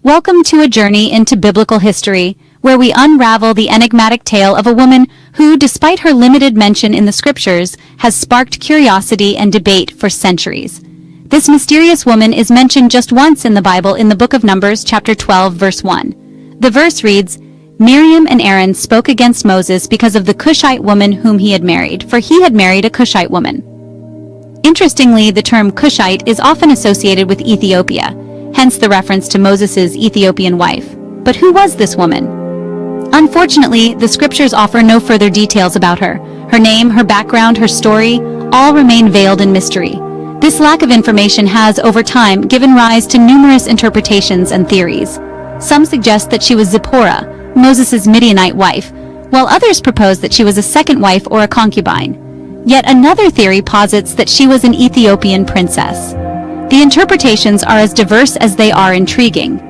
Welcome to a journey into biblical history, where we unravel the enigmatic tale of a woman who, despite her limited mention in the scriptures, has sparked curiosity and debate for centuries. This mysterious woman is mentioned just once in the Bible in the book of Numbers, chapter 12, verse 1. The verse reads, "Miriam and Aaron spoke against Moses because of the Cushite woman whom he had married, for he had married a Cushite woman." Interestingly, the term Cushite is often associated with Ethiopia, hence the reference to Moses' Ethiopian wife. But who was this woman? Unfortunately, the scriptures offer no further details about her. Her name, her background, her story, all remain veiled in mystery. This lack of information has, over time, given rise to numerous interpretations and theories. Some suggest that she was Zipporah, Moses' Midianite wife, while others propose that she was a second wife or a concubine. Yet another theory posits that she was an Ethiopian princess. The interpretations are as diverse as they are intriguing.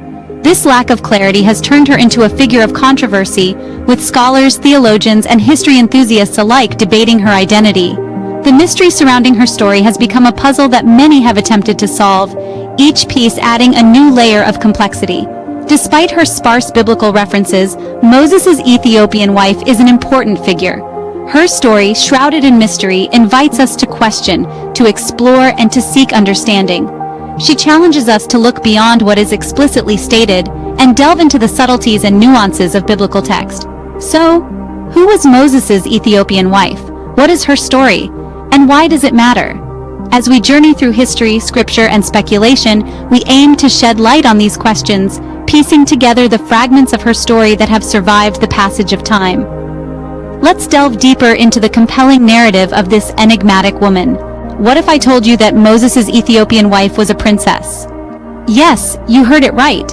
This lack of clarity has turned her into a figure of controversy, with scholars, theologians, and history enthusiasts alike debating her identity. The mystery surrounding her story has become a puzzle that many have attempted to solve, each piece adding a new layer of complexity. Despite her sparse biblical references, Moses' Ethiopian wife is an important figure. Her story, shrouded in mystery, invites us to question, to explore, and to seek understanding. She challenges us to look beyond what is explicitly stated and delve into the subtleties and nuances of biblical text. So, who was Moses' Ethiopian wife? What is her story? And why does it matter? As we journey through history, scripture, and speculation, we aim to shed light on these questions, piecing together the fragments of her story that have survived the passage of time. Let's delve deeper into the compelling narrative of this enigmatic woman. What if I told you that Moses' Ethiopian wife was a princess? Yes, you heard it right.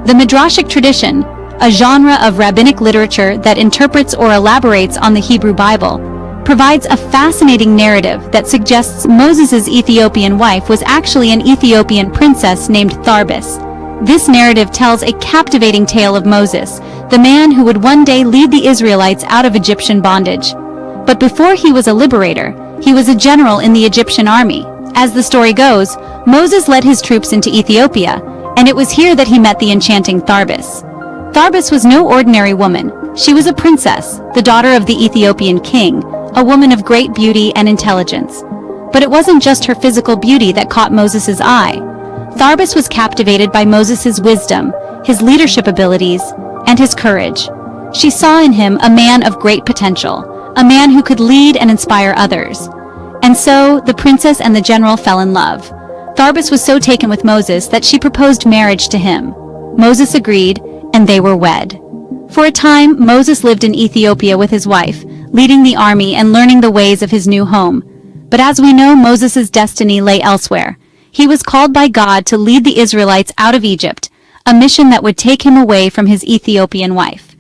The Midrashic tradition, a genre of rabbinic literature that interprets or elaborates on the Hebrew Bible, provides a fascinating narrative that suggests Moses' Ethiopian wife was actually an Ethiopian princess named Tharbis. This narrative tells a captivating tale of Moses, the man who would one day lead the Israelites out of Egyptian bondage. But before he was a liberator, he was a general in the Egyptian army. As the story goes, Moses led his troops into Ethiopia, and it was here that he met the enchanting Tharbis. Tharbis was no ordinary woman. She was a princess, the daughter of the Ethiopian king, a woman of great beauty and intelligence. But it wasn't just her physical beauty that caught Moses' eye. Tharbis was captivated by Moses' wisdom, his leadership abilities, and his courage. She saw in him a man of great potential, a man who could lead and inspire others. And so, the princess and the general fell in love. Tharbis was so taken with Moses that she proposed marriage to him. Moses agreed, and they were wed. For a time, Moses lived in Ethiopia with his wife, leading the army and learning the ways of his new home. But as we know, Moses' destiny lay elsewhere. He was called by God to lead the Israelites out of Egypt, a mission that would take him away from his Ethiopian wife.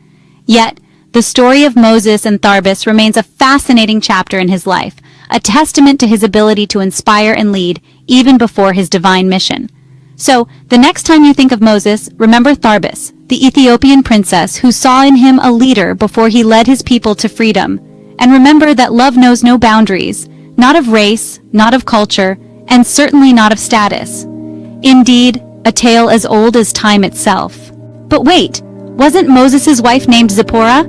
Yet, the story of Moses and Tharbis remains a fascinating chapter in his life, a testament to his ability to inspire and lead even before his divine mission. So, the next time you think of Moses, remember Tharbis, the Ethiopian princess who saw in him a leader before he led his people to freedom. And remember that love knows no boundaries, not of race, not of culture, and certainly not of status. Indeed, a tale as old as time itself. But wait, wasn't Moses' wife named Zipporah?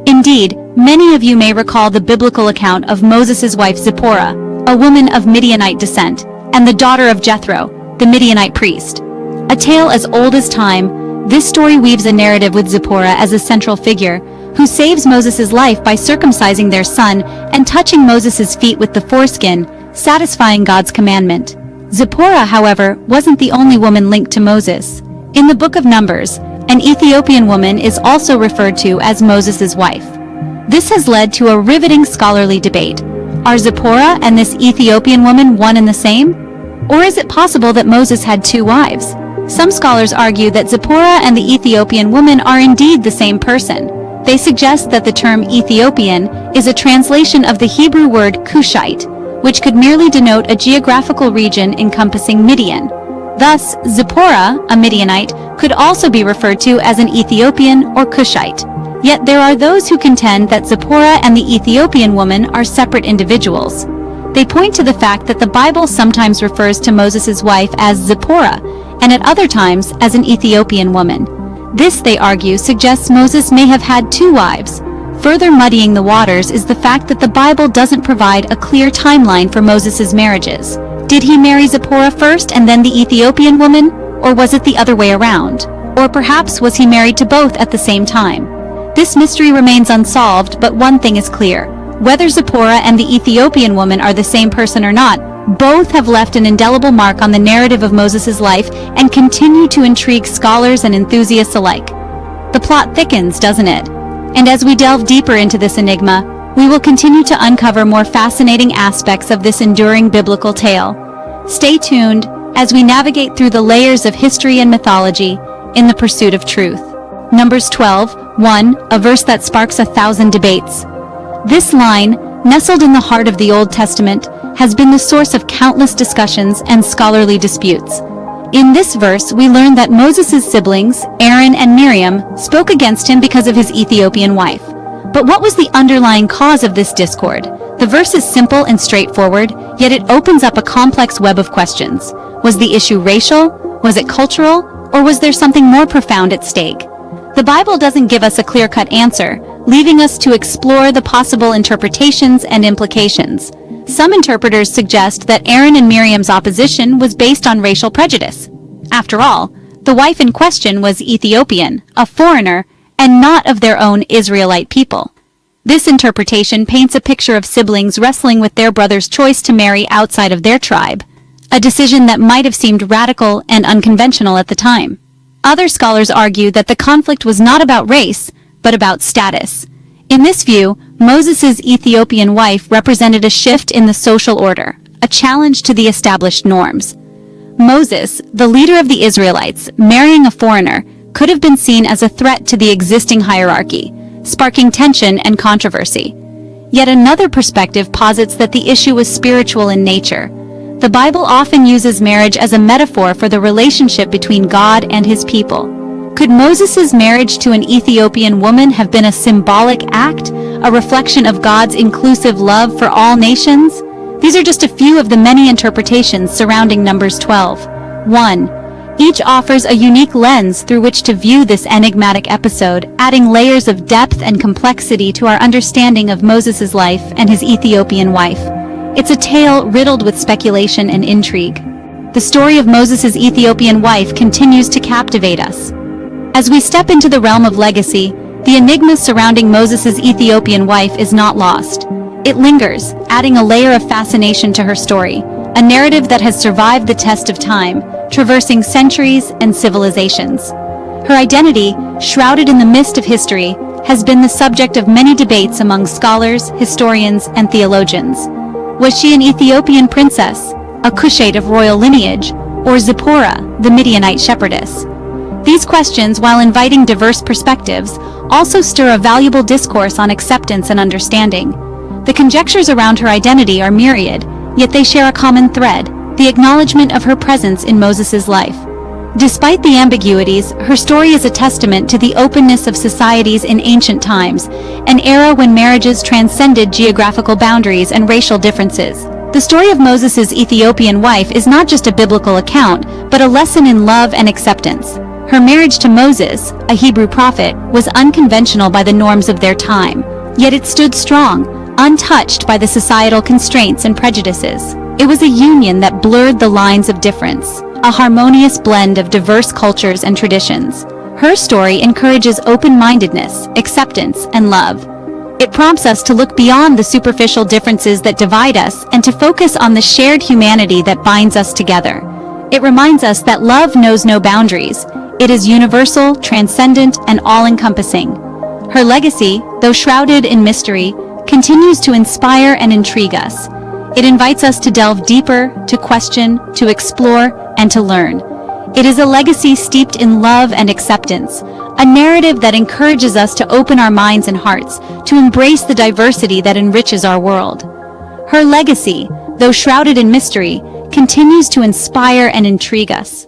Indeed, many of you may recall the biblical account of Moses' wife Zipporah, a woman of Midianite descent, and the daughter of Jethro, the Midianite priest. A tale as old as time, this story weaves a narrative with Zipporah as a central figure, who saves Moses' life by circumcising their son and touching Moses' feet with the foreskin, satisfying God's commandment. Zipporah, however, wasn't the only woman linked to Moses. In the book of Numbers, an Ethiopian woman is also referred to as Moses' wife. This has led to a riveting scholarly debate. Are Zipporah and this Ethiopian woman one and the same? Or is it possible that Moses had two wives? Some scholars argue that Zipporah and the Ethiopian woman are indeed the same person. They suggest that the term Ethiopian is a translation of the Hebrew word Cushite, which could merely denote a geographical region encompassing Midian. Thus, Zipporah, a Midianite, could also be referred to as an Ethiopian or Cushite. Yet there are those who contend that Zipporah and the Ethiopian woman are separate individuals. They point to the fact that the Bible sometimes refers to Moses' wife as Zipporah, and at other times as an Ethiopian woman. This, they argue, suggests Moses may have had two wives. Further muddying the waters is the fact that the Bible doesn't provide a clear timeline for Moses' marriages. Did he marry Zipporah first and then the Ethiopian woman, or was it the other way around? Or perhaps was he married to both at the same time? This mystery remains unsolved, but one thing is clear. Whether Zipporah and the Ethiopian woman are the same person or not, both have left an indelible mark on the narrative of Moses' life and continue to intrigue scholars and enthusiasts alike. The plot thickens, doesn't it? And as we delve deeper into this enigma, we will continue to uncover more fascinating aspects of this enduring biblical tale. Stay tuned as we navigate through the layers of history and mythology in the pursuit of truth. Numbers 12:1, a verse that sparks 1,000 debates. This line, nestled in the heart of the Old Testament, has been the source of countless discussions and scholarly disputes. In this verse, we learn that Moses' siblings, Aaron and Miriam, spoke against him because of his Ethiopian wife. But what was the underlying cause of this discord? The verse is simple and straightforward, yet it opens up a complex web of questions. Was the issue racial? Was it cultural? Or was there something more profound at stake? The Bible doesn't give us a clear-cut answer, leaving us to explore the possible interpretations and implications. Some interpreters suggest that Aaron and Miriam's opposition was based on racial prejudice. After all, the wife in question was Ethiopian, a foreigner, and not of their own Israelite people. This interpretation paints a picture of siblings wrestling with their brother's choice to marry outside of their tribe, a decision that might have seemed radical and unconventional at the time. Other scholars argue that the conflict was not about race, but about status. In this view, Moses' Ethiopian wife represented a shift in the social order, a challenge to the established norms. Moses, the leader of the Israelites, marrying a foreigner, could have been seen as a threat to the existing hierarchy, sparking tension and controversy. Yet another perspective posits that the issue was spiritual in nature. The Bible often uses marriage as a metaphor for the relationship between God and his people. Could Moses' marriage to an Ethiopian woman have been a symbolic act, a reflection of God's inclusive love for all nations? These are just a few of the many interpretations surrounding Numbers 12:1. Each offers a unique lens through which to view this enigmatic episode, adding layers of depth and complexity to our understanding of Moses' life and his Ethiopian wife. It's a tale riddled with speculation and intrigue. The story of Moses' Ethiopian wife continues to captivate us. As we step into the realm of legacy, the enigma surrounding Moses' Ethiopian wife is not lost. It lingers, adding a layer of fascination to her story, a narrative that has survived the test of time, traversing centuries and civilizations. Her identity, shrouded in the mist of history, has been the subject of many debates among scholars, historians, and theologians. Was she an Ethiopian princess, a Cushite of royal lineage, or Zipporah, the Midianite shepherdess? These questions, while inviting diverse perspectives, also stir a valuable discourse on acceptance and understanding. The conjectures around her identity are myriad, yet they share a common thread, the acknowledgement of her presence in Moses' life. Despite the ambiguities, her story is a testament to the openness of societies in ancient times, an era when marriages transcended geographical boundaries and racial differences. The story of Moses' Ethiopian wife is not just a biblical account, but a lesson in love and acceptance. Her marriage to Moses, a Hebrew prophet, was unconventional by the norms of their time, yet it stood strong, untouched by the societal constraints and prejudices. It was a union that blurred the lines of difference, a harmonious blend of diverse cultures and traditions. Her story encourages open-mindedness, acceptance, and love. It prompts us to look beyond the superficial differences that divide us and to focus on the shared humanity that binds us together. It reminds us that love knows no boundaries. It is universal, transcendent, and all-encompassing. Her legacy, though shrouded in mystery, continues to inspire and intrigue us. It invites us to delve deeper, to question, to explore, and to learn. It is a legacy steeped in love and acceptance, a narrative that encourages us to open our minds and hearts, to embrace the diversity that enriches our world. Her legacy, though shrouded in mystery, continues to inspire and intrigue us.